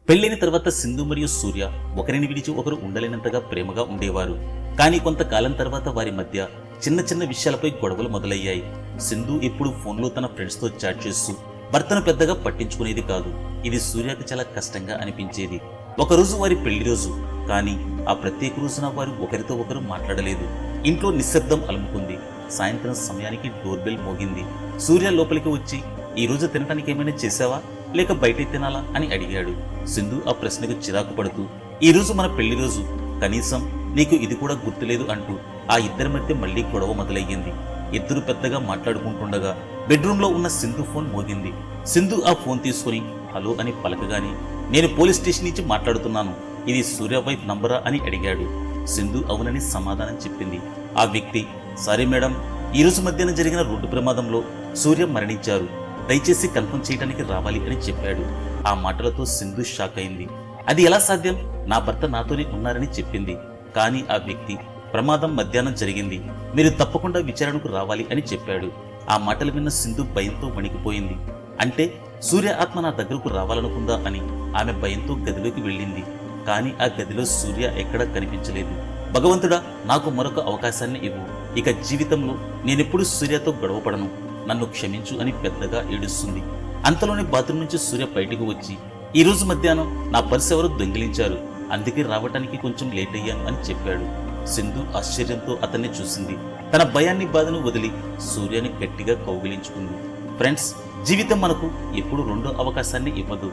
పెళ్లైన తర్వాత సింధు మరియు సూర్య ఒకరిని విడిచి ఒకరు ఉండలేనంతగా ప్రేమగా ఉండేవారు. కానీ కొంతకాలం తర్వాత వారి మధ్య చిన్న చిన్న విషయాలపై గొడవలు మొదలయ్యాయి. సింధు ఇప్పుడు ఫోన్లో తన ఫ్రెండ్స్ తో చాట్ చేస్తూ భర్తను పెద్దగా పట్టించుకునేది కాదు. ఇది సూర్యకి చాలా కష్టంగా అనిపించేది. ఒకరోజు వారి పెళ్లి రోజు, కానీ ఆ ప్రత్యేక రోజున వారు ఒకరితో ఒకరు మాట్లాడలేదు. ఇంట్లో నిశ్శబ్దం అలుముకుంది. సాయంత్రం సమయానికి డోర్ బెల్ మోగింది. సూర్య లోపలికి వచ్చి, ఈ రోజు తినటానికి ఏమైనా చేసావా, లేక బయటే తినాలా అని అడిగాడు. సింధు ఆ ప్రశ్నకు చిరాకు పడుతూ, ఈ రోజు మన పెళ్లి రోజు, కనీసం నీకు ఇది కూడా గుర్తులేదు అంటూ ఆ ఇద్దరి మధ్య మళ్లీ గొడవ మొదలయ్యింది. ఇద్దరు పెద్దగా మాట్లాడుకుంటుండగా బెడ్రూమ్ లో ఉన్న సింధు ఫోన్ మోగింది. సింధు ఆ ఫోన్ తీసుకుని హలో అని పలకగానే, నేను పోలీస్ స్టేషన్ నుంచి మాట్లాడుతున్నాను, ఇది సూర్య వైఫ్ నంబరా అని అడిగాడు. సింధు అవునని సమాధానం చెప్పింది. ఆ వ్యక్తి, సారీ మేడం, ఈ రోజు మధ్యాహ్నం జరిగిన రోడ్డు ప్రమాదంలో సూర్య మరణించారు, దయచేసి కన్ఫర్మ్ చేయడానికి రావాలి అని చెప్పాడు. ఆ మాటలతో సింధు షాక్ అయింది. అది ఎలా సాధ్యం, నా భర్త నాతోనే ఉన్నారని చెప్పింది. కానీ ఆ వ్యక్తి, ప్రమాదం మధ్యాహ్నం జరిగింది, మీరు తప్పకుండా విచారణకు రావాలి అని చెప్పాడు. ఆ మాటలు విన్న సింధు భయంతో వణికిపోయింది. అంటే సూర్య ఆత్మ నా దగ్గరకు రావాలనుకుందా అని ఆమె భయంతో గదిలోకి వెళ్ళింది. కానీ ఆ గదిలో సూర్య ఎక్కడా కనిపించలేదు. భగవంతుడా, నాకు మరొక అవకాశాన్ని ఇవ్వు, ఇక జీవితంలో నేనెప్పుడు సూర్యతో గొడవపడను, నన్ను క్షమించు అని పెద్దగా ఏడుస్తుంది. అంతలోని బాత్రూమ్ నుంచి సూర్య బయటకు వచ్చి, ఈ రోజు మధ్యాహ్నం నా పర్సు ఎవరో దొంగిలించారు, అందుకే రావటానికి కొంచెం లేట్ అయ్యాను అని చెప్పాడు. సింధు ఆశ్చర్యంతో అతన్ని చూసింది. తన భయాన్ని బాధను వదిలి సూర్యని గట్టిగా కౌగిలించుకుంది. ఫ్రెండ్స్, జీవితం మనకు ఎప్పుడు రెండో అవకాశాన్ని ఇవ్వదు.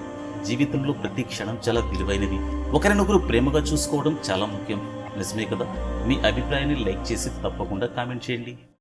జీవితంలో ప్రతి క్షణం చాలా విలువైనది. ఒకరినొకరు ప్రేమగా చూసుకోవడం చాలా ముఖ్యం. నిజమే కదా? మీ అభిప్రాయాన్ని లైక్ చేసి తప్పకుండా కామెంట్ చేయండి.